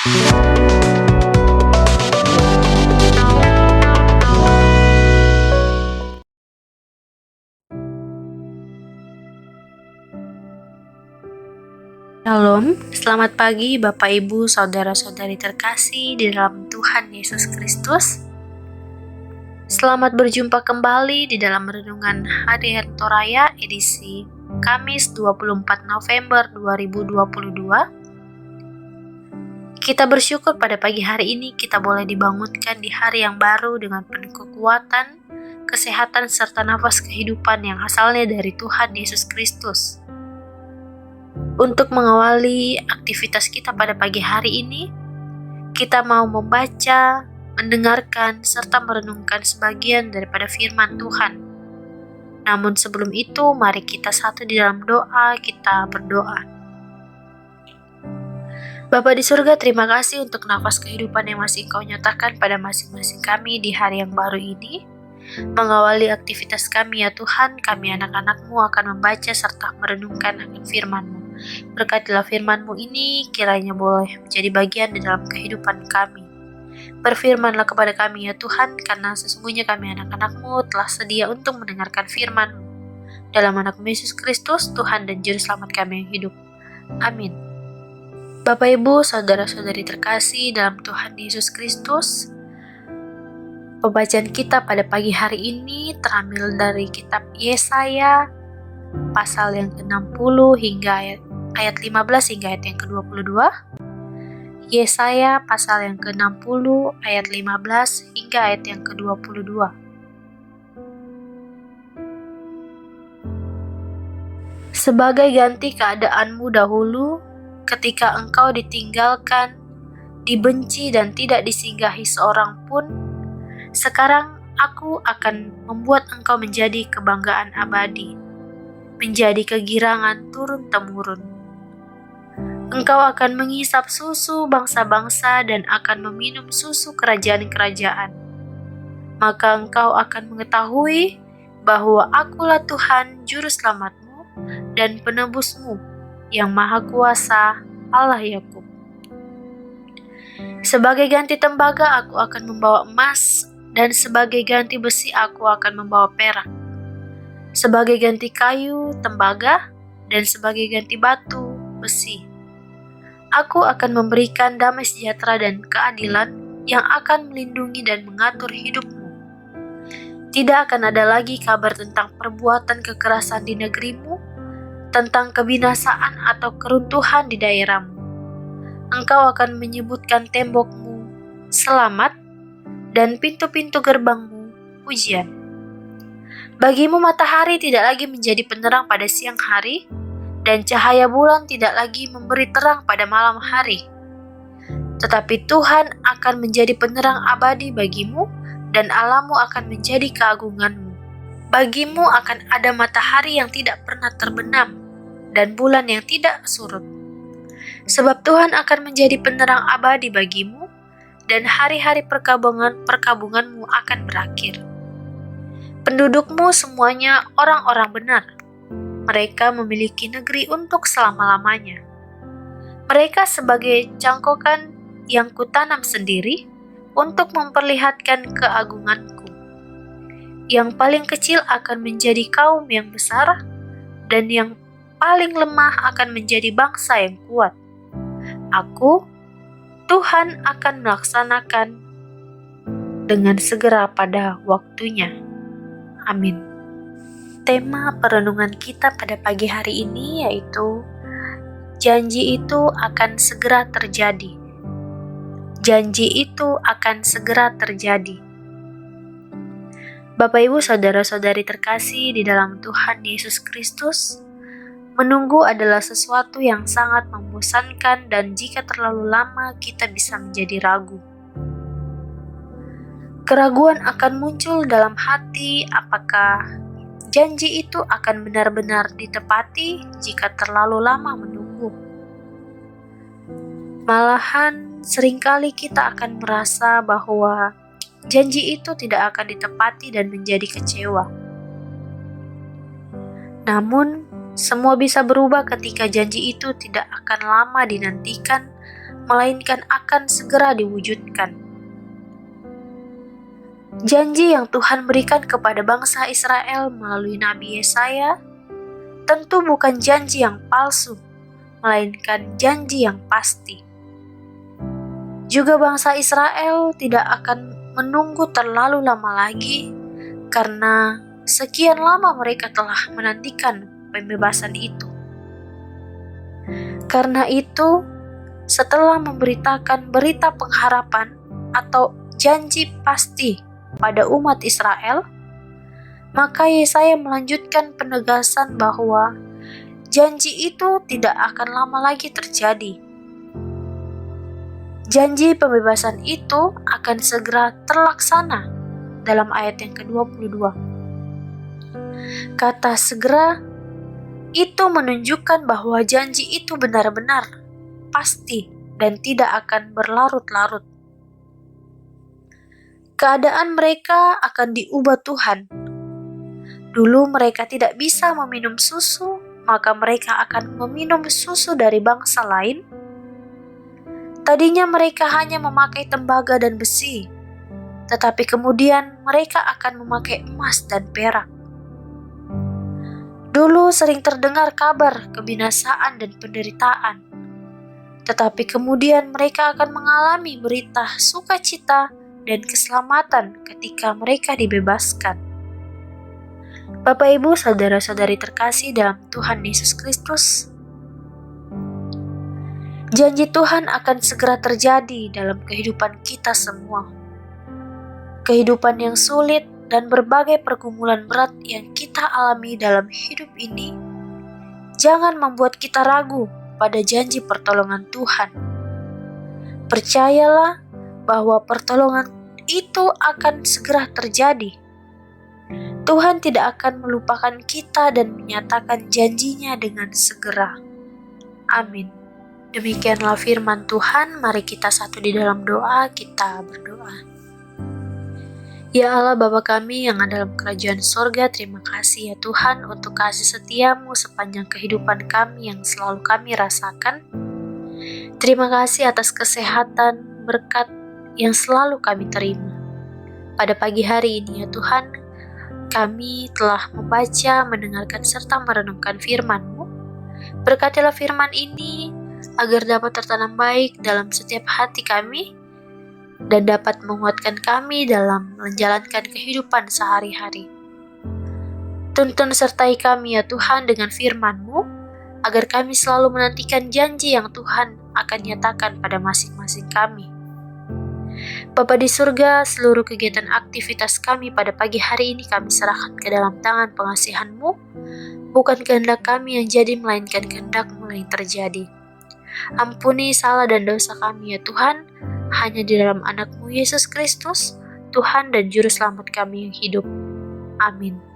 Shalom, selamat pagi Bapak Ibu Saudara-saudari terkasih di dalam Tuhan Yesus Kristus. Selamat berjumpa kembali di dalam renungan Harian Toraya edisi Kamis 24 November 2022. Kita bersyukur pada pagi hari ini kita boleh dibangunkan di hari yang baru dengan penuh kekuatan, kesehatan serta nafas kehidupan yang asalnya dari Tuhan Yesus Kristus. Untuk mengawali aktivitas kita pada pagi hari ini, kita mau membaca, mendengarkan, serta merenungkan sebagian daripada firman Tuhan. Namun sebelum itu, mari kita satu di dalam doa, kita berdoa. Bapa di surga, terima kasih untuk nafas kehidupan yang masih Engkau nyatakan pada masing-masing kami di hari yang baru ini. Mengawali aktivitas kami ya Tuhan, kami anak-anak-Mu akan membaca serta merenungkan akan firman-Mu. Berkatilah firman-Mu ini kiranya boleh menjadi bagian di dalam kehidupan kami. Berfirmanlah kepada kami ya Tuhan, karena sesungguhnya kami anak-anak-Mu telah sedia untuk mendengarkan firman-Mu. Dalam anak Yesus Kristus, Tuhan dan Juru Selamat kami yang hidup. Amin. Bapak Ibu, saudara-saudari terkasih dalam Tuhan Yesus Kristus, pembacaan kita pada pagi hari ini terambil dari kitab Yesaya pasal yang ke-60 hingga ayat 15 hingga ayat yang ke-22. Yesaya pasal yang ke-60 ayat 15 hingga ayat yang ke-22. Sebagai ganti keadaanmu dahulu, ketika engkau ditinggalkan, dibenci dan tidak disinggahi seorang pun, sekarang aku akan membuat engkau menjadi kebanggaan abadi, menjadi kegirangan turun-temurun. Engkau akan mengisap susu bangsa-bangsa dan akan meminum susu kerajaan-kerajaan. Maka engkau akan mengetahui bahwa Akulah Tuhan Juru Selamatmu dan Penebusmu, yang Maha Kuasa, Allah Yakub. Sebagai ganti tembaga aku akan membawa emas, dan sebagai ganti besi aku akan membawa perak. Sebagai ganti kayu, tembaga, dan sebagai ganti batu, besi. Aku akan memberikan damai sejahtera dan keadilan yang akan melindungi dan mengatur hidupmu. Tidak akan ada lagi kabar tentang perbuatan kekerasan di negerimu, tentang kebinasaan atau keruntuhan di daerahmu. Engkau akan menyebutkan tembokmu selamat dan pintu-pintu gerbangmu pujian. Bagimu matahari tidak lagi menjadi penerang pada siang hari, dan cahaya bulan tidak lagi memberi terang pada malam hari. Tetapi Tuhan akan menjadi penerang abadi bagimu, dan Allahmu akan menjadi keagunganmu. Bagimu akan ada matahari yang tidak pernah terbenam, dan bulan yang tidak surut. Sebab Tuhan akan menjadi penerang abadi bagimu, dan hari-hari perkabunganmu akan berakhir. Pendudukmu semuanya orang-orang benar. Mereka memiliki negeri untuk selama-lamanya. Mereka sebagai cangkokan yang kutanam sendiri untuk memperlihatkan keagunganku. Yang paling kecil akan menjadi kaum yang besar, dan yang paling lemah akan menjadi bangsa yang kuat. Aku, Tuhan, akan melaksanakan dengan segera pada waktunya. Amin. Tema perenungan kita pada pagi hari ini yaitu janji itu akan segera terjadi. Janji itu akan segera terjadi. Bapak Ibu saudara-saudari terkasih di dalam Tuhan Yesus Kristus, menunggu adalah sesuatu yang sangat membosankan dan jika terlalu lama kita bisa menjadi ragu. Keraguan akan muncul dalam hati apakah janji itu akan benar-benar ditepati jika terlalu lama menunggu. Malahan seringkali kita akan merasa bahwa janji itu tidak akan ditepati dan menjadi kecewa. Namun, semua bisa berubah ketika janji itu tidak akan lama dinantikan melainkan akan segera diwujudkan. Janji yang Tuhan berikan kepada bangsa Israel melalui Nabi Yesaya tentu bukan janji yang palsu, melainkan janji yang pasti. Juga bangsa Israel tidak akan menunggu terlalu lama lagi, karena sekian lama mereka telah menantikan pembebasan itu. Karena itu, setelah memberitakan berita pengharapan atau janji pasti pada umat Israel, maka Yesaya melanjutkan penegasan bahwa janji itu tidak akan lama lagi terjadi. Janji pembebasan itu akan segera terlaksana dalam ayat yang ke-22. Kata segera itu menunjukkan bahwa janji itu benar-benar pasti dan tidak akan berlarut-larut. Keadaan mereka akan diubah Tuhan. Dulu mereka tidak bisa meminum susu, maka mereka akan meminum susu dari bangsa lain. Tadinya mereka hanya memakai tembaga dan besi, tetapi kemudian mereka akan memakai emas dan perak. Dulu sering terdengar kabar kebinasaan dan penderitaan, tetapi kemudian mereka akan mengalami berita sukacita dan keselamatan ketika mereka dibebaskan. Bapak, Ibu, saudara-saudari terkasih dalam Tuhan Yesus Kristus, janji Tuhan akan segera terjadi dalam kehidupan kita semua. Kehidupan yang sulit dan berbagai pergumulan berat yang kita alami dalam hidup ini jangan membuat kita ragu pada janji pertolongan Tuhan. Percayalah bahwa pertolongan itu akan segera terjadi. Tuhan tidak akan melupakan kita dan menyatakan janjinya dengan segera. Amin. Demikianlah firman Tuhan. Mari kita satu di dalam doa, kita berdoa. Ya Allah Bapa kami yang ada dalam kerajaan sorga, terima kasih ya Tuhan untuk kasih setiamu sepanjang kehidupan kami yang selalu kami rasakan. Terima kasih atas kesehatan, berkat yang selalu kami terima. Pada pagi hari ini ya Tuhan, kami telah membaca, mendengarkan serta merenungkan firman-Mu. Berkatilah firman ini agar dapat tertanam baik dalam setiap hati kami, dan dapat menguatkan kami dalam menjalankan kehidupan sehari-hari. Tuntun sertai kami ya Tuhan dengan firman-Mu, agar kami selalu menantikan janji yang Tuhan akan nyatakan pada masing-masing kami. Bapa di surga, seluruh kegiatan aktivitas kami pada pagi hari ini kami serahkan ke dalam tangan pengasihan-Mu. Bukan kehendak kami yang jadi, melainkan kehendak-Mu yang terjadi. Ampuni salah dan dosa kami ya Tuhan, hanya di dalam anak-Mu Yesus Kristus, Tuhan dan Juru Selamat kami yang hidup. Amin.